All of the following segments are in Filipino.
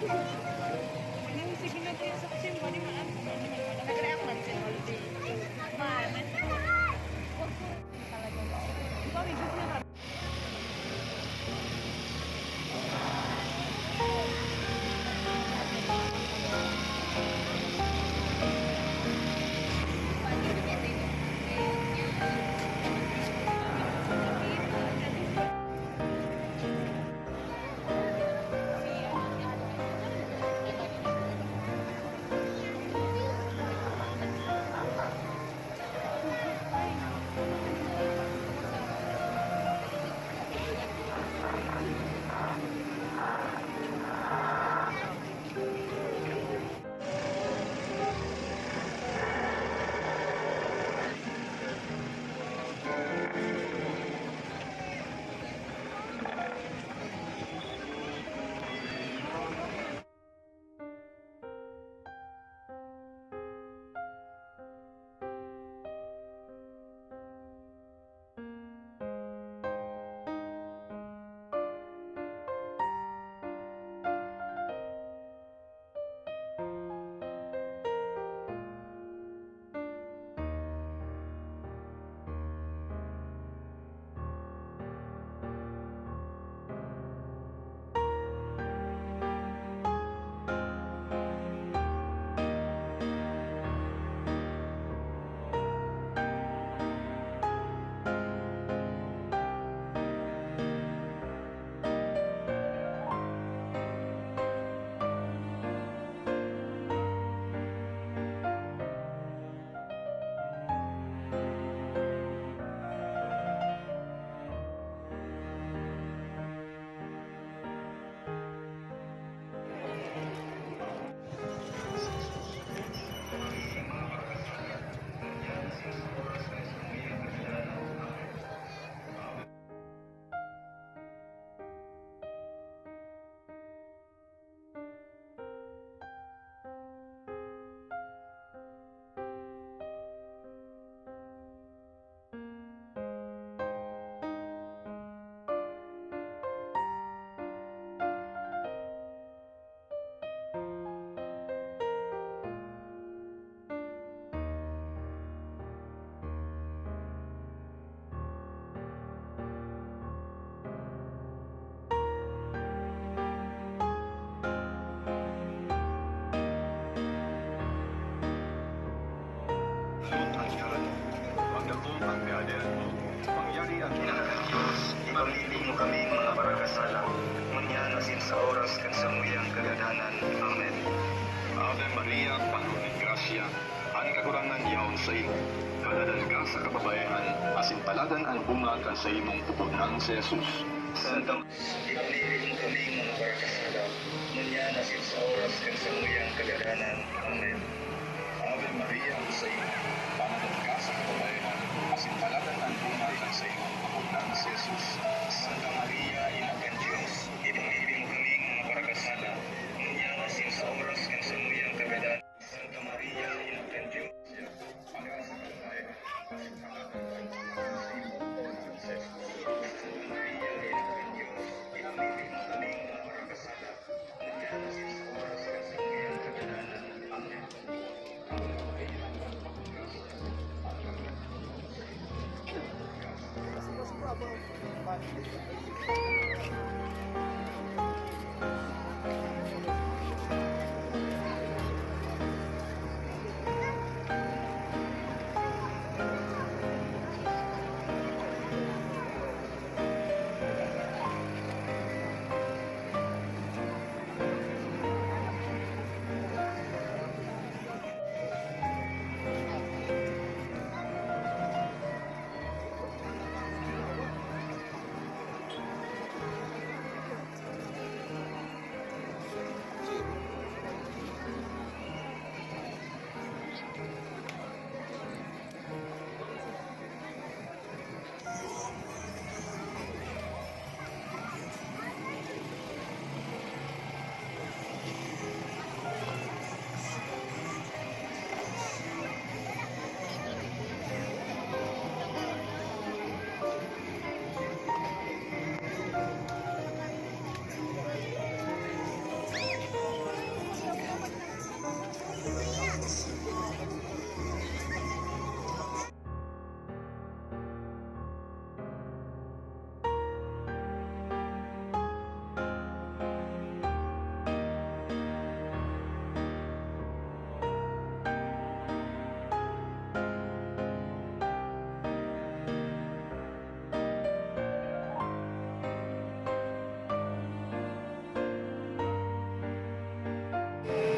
Ano sige na tayo sa kasi mo ni man nagre ako man sila holiday. Man. Wag ko talaga. Ikaw may gusto na Ipamili mo kami mga barakasala, mangyanasin sa oras kan samuyang kagadanan. Amen. Ave Maria, Panginoon ng Grasya, ang kakurangan yaon sa iyo. Kadadal ka sa kababayan, asintaladan ang bunga kan sa imong pupunan si Jesus. Santang, ipamili mo kami mga barakasala, mangyanasin sa oras kan samuyang kagadanan. Amen. Ave Maria, sa iyo. Kadadal ka sa kababayan, asintaladan ang bunga kan sa imong pupunan si Jesus. Santa Maria, Ina ng Diyos, ipamili mo kami mga barakasala, mangyanasin sa oras kan samuyang kagadanan. Santa Maria, Ina ng Diyos, pag-asa ka tayo, asintaladan ang bunga kan sa imong pupunan si Jesus. Santa Maria, Ina ng Diyos, ipamili mo kami mga barakasala, mangyanasin sa oras kan samuyang kagadanan. Amen. Ave Maria,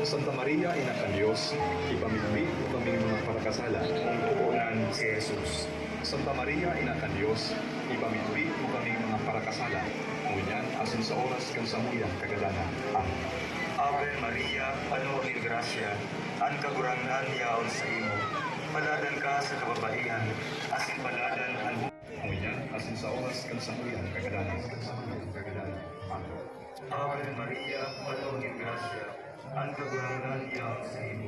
Santa Maria, Ina ng Diyos, ipamigbi kaming mga parakasala, kung tuunan si Jesus. Santa Maria, Ina ng Diyos, ipamigbi kaming mga parakasala, ngunyan asin sa oras kang samuyang kagalanan. Amen. Ave Maria, puno ng grasya, ang kagurangan yaon sa imo. Paladan ka sa kababaihan, asin paladan ang Ngunyan asin sa oras kang samuyang kagalanan. Amen. Ave Maria, puno ng grasya, ang kagurangan yaon sa imo.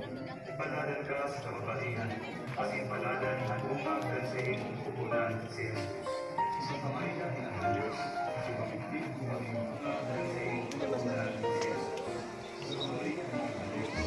Paladan ka sa kababaihan, asin paladan ang umagan sa imong pupunan si Jesus. Santa Maria, Ina ng Diyos, ipamigbi kaming mga Paladan sa imong pupunan si Jesus. Santa Maria, Ina ng Diyos,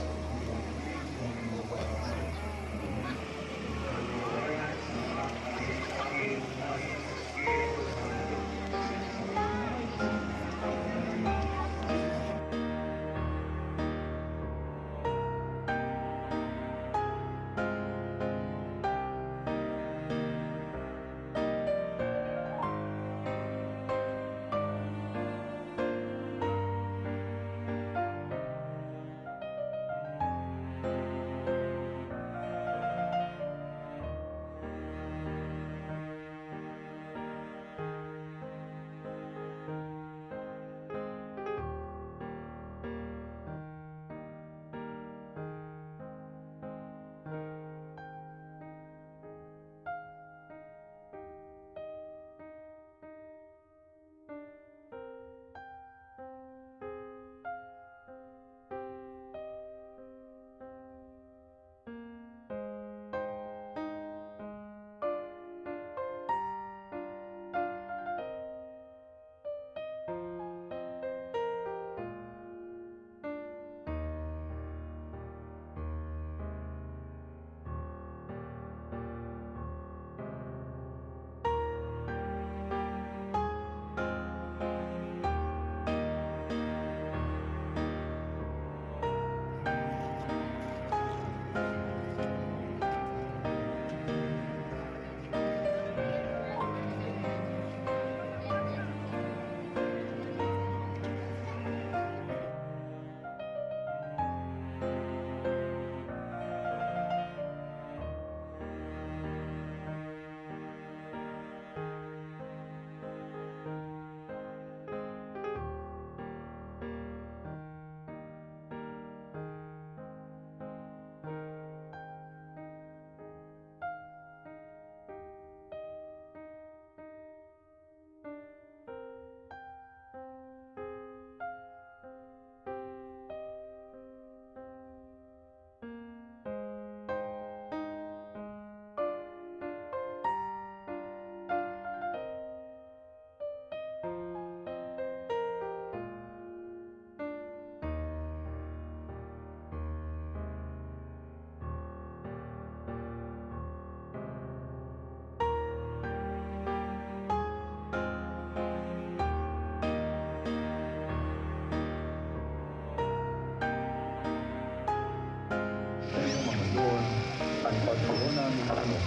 ang pagtuunan ng ano.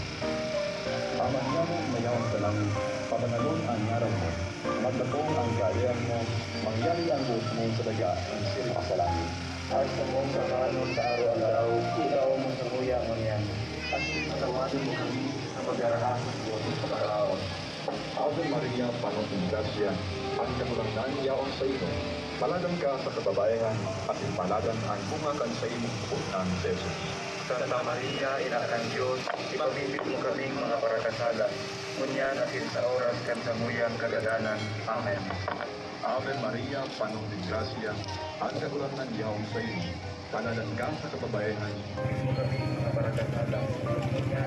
Pamahyan mo mayawan sa langit, pabanalon ang araw mo, maglabong ang galian mo, mangyari ang buhos mo sa daga ang sirit sa langit. At sa mong kakanon sa araw-araw, ikaw mo sa kuya manyan, at patawarin mo kami sa pag-arahan ng Diyos sa paraon. Ave Maria, puno ng grasya, ang kagurangan yaon sa iyo. Paladan ka sa kababayan, at paladan ang bungakan sa imong pupunan si Jesus. Santa Maria, Ina ng Diyos, ipamibig mo kaming mga parakasala, ngunyan asin sa oras kan samuyang kagadanan. Amen. Ave Maria, puno ng grasya, ang kagurangan yaon sa iyo. Paladan ka sa kababayan, Ipamibig mo kaming mga parakasala, ngunyan